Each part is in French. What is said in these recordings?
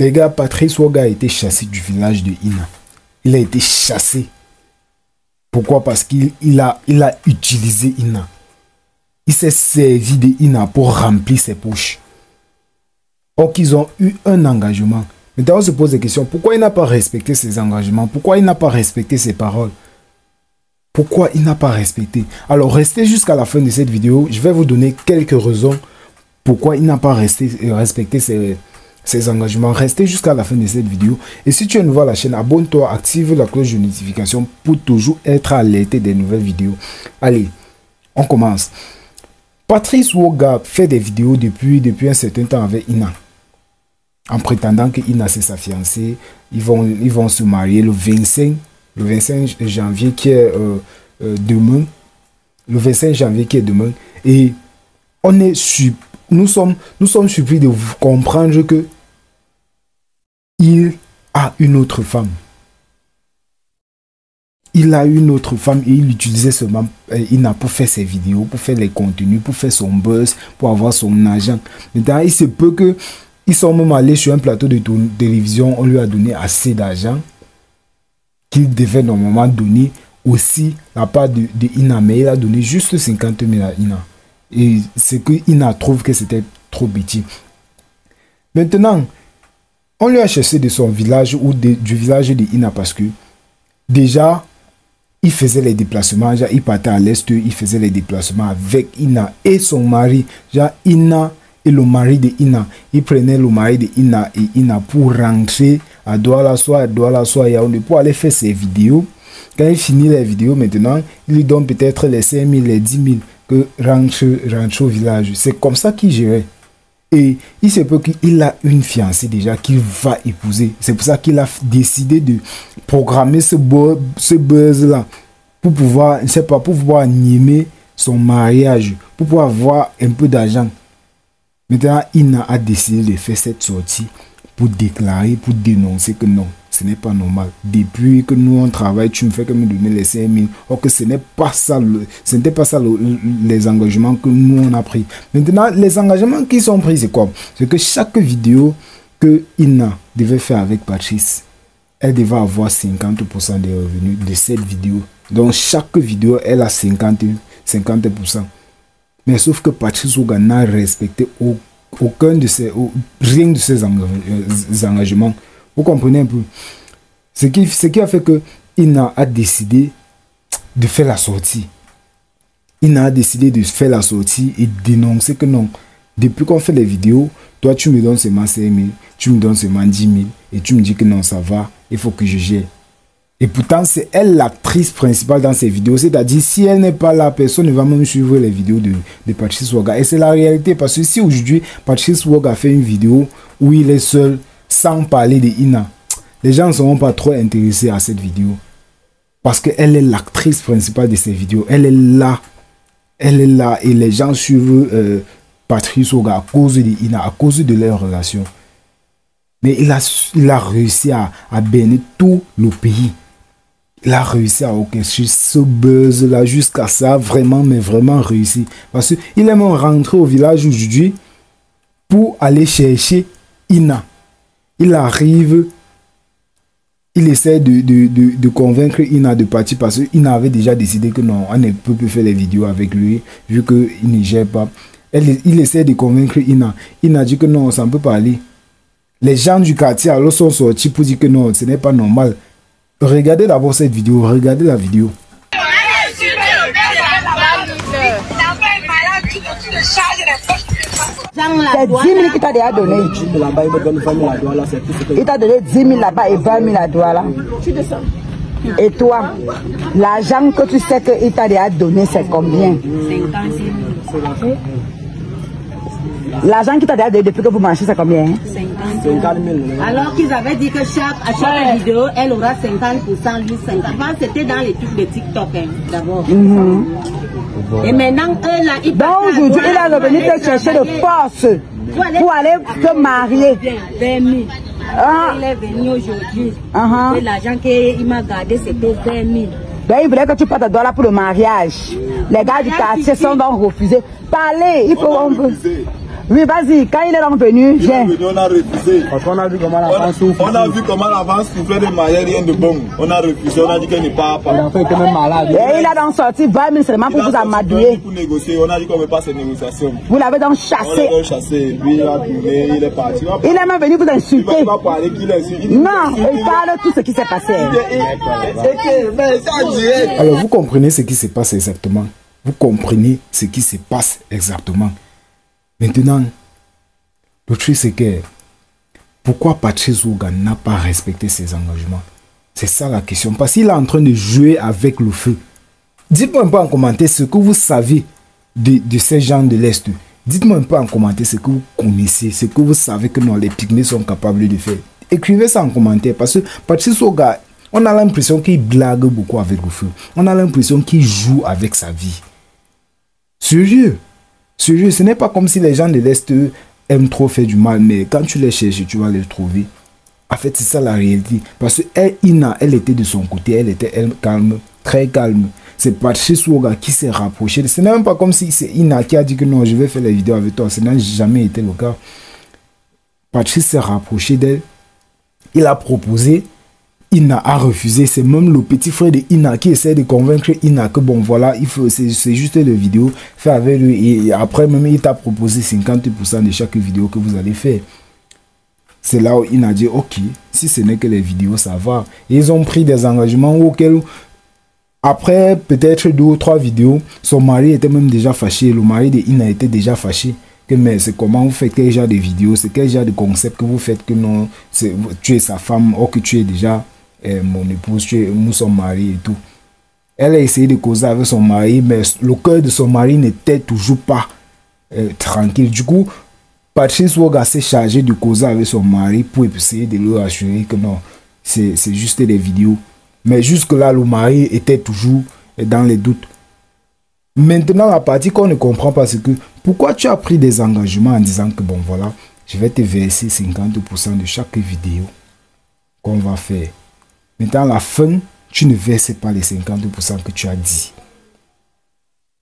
Les gars, Patrice Ouaga a été chassé du village de Ina. Il a été chassé. Pourquoi? Parce qu'il a utilisé Ina. Il s'est servi de Ina pour remplir ses poches. Or qu'ils ont eu un engagement. Maintenant, on se pose des questions. Pourquoi il n'a pas respecté ses engagements? Pourquoi il n'a pas respecté ses paroles? Pourquoi il n'a pas respecté? Alors, restez jusqu'à la fin de cette vidéo. Je vais vous donner quelques raisons pourquoi il n'a pas respecté ses engagements. Restez jusqu'à la fin de cette vidéo. Et si tu es nouveau à la chaîne, abonne-toi, active la cloche de notification pour toujours être alerté des nouvelles vidéos. Allez, on commence. Patrice Ouaga fait des vidéos depuis un certain temps avec Ina. En prétendant que Ina c'est sa fiancée. Ils vont se marier le 25 janvier qui est demain. Le 25 janvier qui est demain. Et nous sommes surpris de comprendre que il a une autre femme. Il a une autre femme et il utilisait seulement Ina pour faire ses vidéos, pour faire les contenus, pour faire son buzz, pour avoir son argent. Maintenant, il se peut que ils sont même allés sur un plateau de télévision, on lui a donné assez d'argent qu'il devait normalement donner aussi la part de Ina, mais il a donné juste 50 000 à Ina. Et c'est que Ina trouve que c'était trop petit. Maintenant, on lui a chassé de son village ou du village de Ina parce que déjà, il faisait les déplacements. Genre, il partait à l'est, il faisait les déplacements avec Ina et son mari. Genre, Ina et le mari de Ina. Il prenait le mari de Ina et Ina pour rentrer à Douala, soit à Douala, soit à Yaoundé, pour aller faire ses vidéos. Quand il finit les vidéos, maintenant, il lui donne peut-être les 5 000, les 10 000 que rentre au village. C'est comme ça qu'il gérait. Et il se peut qu'il a une fiancée déjà qu'il va épouser. C'est pour ça qu'il a décidé de programmer ce buzz-là pour pouvoir, je sais pas, pour pouvoir animer son mariage, pour pouvoir avoir un peu d'argent. Maintenant, Ina a décidé de faire cette sortie pour déclarer, pour dénoncer que non, ce n'est pas normal. Depuis que nous on travaille, tu me fais que me donner les 5 000. Or que ce n'est pas ça, ce n'était pas ça les engagements que nous on a pris. Maintenant, les engagements qui sont pris, c'est quoi? C'est que chaque vidéo que Ina devait faire avec Patrice, elle devait avoir 50% des revenus de cette vidéo. Donc chaque vidéo, elle a 50%. Mais sauf que Patrice Ouaga n'a respecté rien de ses engagements. Vous comprenez un peu? Ce qui a fait que Ina a décidé de faire la sortie. Ina a décidé de faire la sortie et dénoncer que non. Depuis qu'on fait les vidéos, toi tu me donnes seulement 5 000, tu me donnes seulement 10 000 et tu me dis que non, ça va, il faut que je gère. Et pourtant, c'est elle l'actrice principale dans ces vidéos. C'est-à-dire, si elle n'est pas là, personne ne va même suivre les vidéos de Patrice Ouaga. Et c'est la réalité. Parce que si aujourd'hui, Patrice Ouaga fait une vidéo où il est seul, sans parler de Ina, les gens ne seront pas trop intéressés à cette vidéo. Parce qu'elle est l'actrice principale de ces vidéos. Elle est là. Elle est là. Et les gens suivent Patrice Ouaga à cause de Ina, à cause de leur relation. Mais il a réussi à berner tout le pays. Il a réussi à orchestrer ce buzz-là jusqu'à ça, vraiment, mais vraiment réussi. Parce qu'il est même rentré au village aujourd'hui pour aller chercher Ina. Il arrive, il essaie de convaincre Ina de partir parce qu'Ina avait déjà décidé que non, on ne peut plus faire les vidéos avec lui, vu qu'il ne gère pas. Il essaie de convaincre Ina. Ina dit que non, ça ne peut pas aller. Les gens du quartier alors sont sortis pour dire que non, ce n'est pas normal. Regardez d'abord cette vidéo, regardez la vidéo. C'est 10 000 qu'il t'a déjà donné. Il t'a donné 10 000 là-bas et 20 000 à Douala. Et toi, l'argent que tu sais qu'il t'a déjà donné, c'est combien? 50 000. L'argent qu'il t'a déjà donné depuis que vous marchez, c'est combien? 50 000. Alors qu'ils avaient dit que à chaque vidéo, elle aura 50%, lui 50%. C'était dans les trucs de TikTok d'abord. Et maintenant, eux là, ils donc aujourd'hui, il a revenu te chercher de force pour aller te marier. 20 000. Il est venu aujourd'hui. Et l'argent qu'il m'a gardé, c'était 20 000. Donc il voulait que tu partes à Douala pour le mariage. Les gars du quartier sont donc refusés. Parlez, il faut... Oui, vas-y, quand il est donc venu, viens. On a refusé. Parce qu'on a vu comment l'avant souffle. On a vu comment l'avant soufflait de manière rien de bon. On a refusé, on a dit qu'elle n'est pas. L'enfant était même malade. Et il a donc sorti 20 000 seulement pour vous amadouer. Pour négocier, on a dit qu'on ne veut pas ces négociations. Vous l'avez donc chassé. On l'a donc chassé. Lui, il a tourné, il est parti. Il est même venu vous insulter. Il va parler qu'il insulte. Non, il parle de tout ce qui s'est passé. Alors vous comprenez ce qui se passe exactement. Vous comprenez ce qui se passe exactement. Maintenant, le truc c'est que pourquoi Patrice Ouga n'a pas respecté ses engagements? C'est ça la question. Parce qu'il est en train de jouer avec le feu. Dites-moi un peu en commentaire ce que vous savez de ces gens de l'Est. Dites-moi un peu en commentaire ce que vous connaissez, ce que vous savez que non, les pygmées sont capables de faire. Écrivez ça en commentaire parce que Patrice Ouga, on a l'impression qu'il blague beaucoup avec le feu. On a l'impression qu'il joue avec sa vie. Sérieux. Sérieux, ce n'est pas comme si les gens de l'Est aiment trop faire du mal, mais quand tu les cherches, tu vas les trouver. En fait, c'est ça la réalité. Parce que Ina, elle était de son côté, elle était calme, très calme. C'est Patrice Ouga qui s'est rapproché. Ce n'est même pas comme si c'est Ina qui a dit que non, je vais faire les vidéos avec toi. Ce n'a jamais été le cas. Patrice s'est rapproché d'elle. Il a proposé. Ina a refusé. C'est même le petit frère de Ina qui essaie de convaincre Ina que bon voilà, c'est juste les vidéos, fais avec lui. Et après même, il t'a proposé 50% de chaque vidéo que vous allez faire. C'est là où Ina a dit ok, si ce n'est que les vidéos, ça va. Et ils ont pris des engagements auxquels, après peut-être 2 ou 3 vidéos, son mari était même déjà fâché. Le mari de Ina était déjà fâché. Que mais c'est comment vous faites quel genre de vidéos, c'est quel genre de concept que vous faites que non, tu es sa femme, ou que tu es déjà mon épouse, nous sommes mariés et tout. Elle a essayé de causer avec son mari, mais le cœur de son mari n'était toujours pas tranquille. Du coup, Patrice Ouga s'est chargé de causer avec son mari pour essayer de lui assurer que non, c'est juste des vidéos. Mais jusque-là, le mari était toujours dans les doutes. Maintenant, la partie qu'on ne comprend pas, c'est que pourquoi tu as pris des engagements en disant que bon voilà, je vais te verser 50% de chaque vidéo qu'on va faire. Maintenant, à la fin, tu ne verses pas les 50% que tu as dit.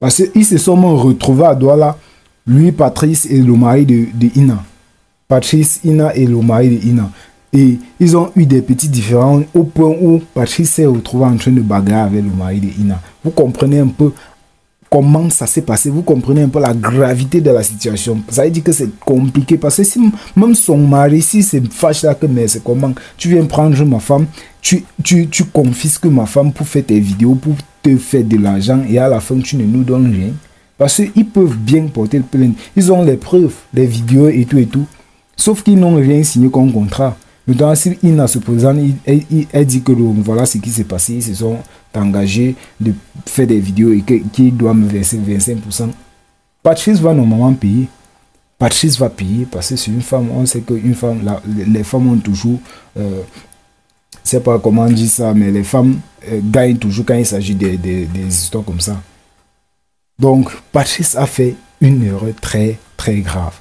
Parce qu'ils se sont retrouvés à Douala, lui, Patrice et le mari de Ina. Patrice, Ina et le mari de Ina. Et ils ont eu des petits différends au point où Patrice s'est retrouvé en train de bagarrer avec le mari de Ina. Vous comprenez un peu comment ça s'est passé, vous comprenez un peu la gravité de la situation. Ça veut dire que c'est compliqué parce que si même son mari, si c'est fâche là que mais c'est comment tu viens prendre ma femme, tu confisques ma femme pour faire tes vidéos, pour te faire de l'argent et à la fin tu ne nous donnes rien. Parce qu'ils peuvent bien porter le plainte. Ils ont les preuves, les vidéos et tout. Sauf qu'ils n'ont rien signé comme contrat. Maintenant, si Ina se présente, elle dit que voilà ce qui s'est passé, ils se sont engagés de faire des vidéos et qu'ils doivent me verser 25%. Patrice va normalement payer. Patrice va payer parce que c'est une femme. On sait qu'une femme, les femmes ont toujours, je ne sais pas comment on dit ça, mais les femmes gagnent toujours quand il s'agit des histoires comme ça. Donc, Patrice a fait une erreur très, très grave.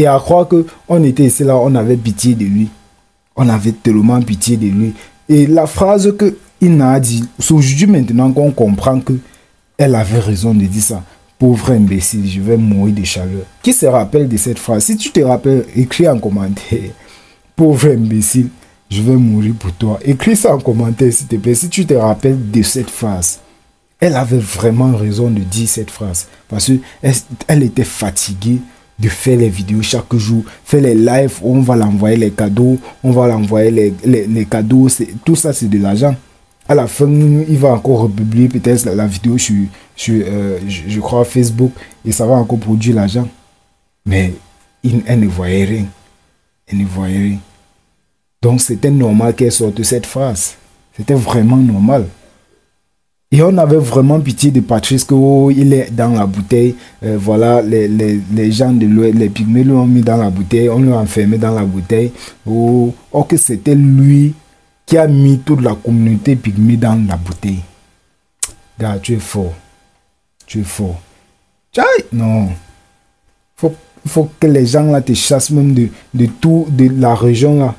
Et à croire qu'on était ici là, on avait pitié de lui. On avait tellement pitié de lui. Et la phrase que Ina a dit, c'est aujourd'hui maintenant qu'on comprend qu'elle avait raison de dire ça. Pauvre imbécile, je vais mourir de chaleur. Qui se rappelle de cette phrase? Si tu te rappelles, écris en commentaire. Pauvre imbécile, je vais mourir pour toi. Écris ça en commentaire s'il te plaît. Si tu te rappelles de cette phrase. Elle avait vraiment raison de dire cette phrase. Parce qu'elle était fatiguée de faire les vidéos chaque jour, faire les lives où on va l'envoyer les cadeaux, on va l'envoyer les cadeaux, tout ça c'est de l'argent. À la fin, il va encore republier peut-être la vidéo sur je crois Facebook et ça va encore produire l'argent. Mais elle ne voyait rien. Elle ne voyait rien. Donc c'était normal qu'elle sorte cette phrase. C'était vraiment normal. Et on avait vraiment pitié de Patrice que oh, il est dans la bouteille. Voilà, les gens de l'Ouest, les pygmées l'ont mis dans la bouteille. On l'a enfermé dans la bouteille. Oh, que c'était lui qui a mis toute la communauté pygmée dans la bouteille. Gars, tu es fort. Tu es fort. Tchai, non. Faut que les gens là te chassent même de la région là.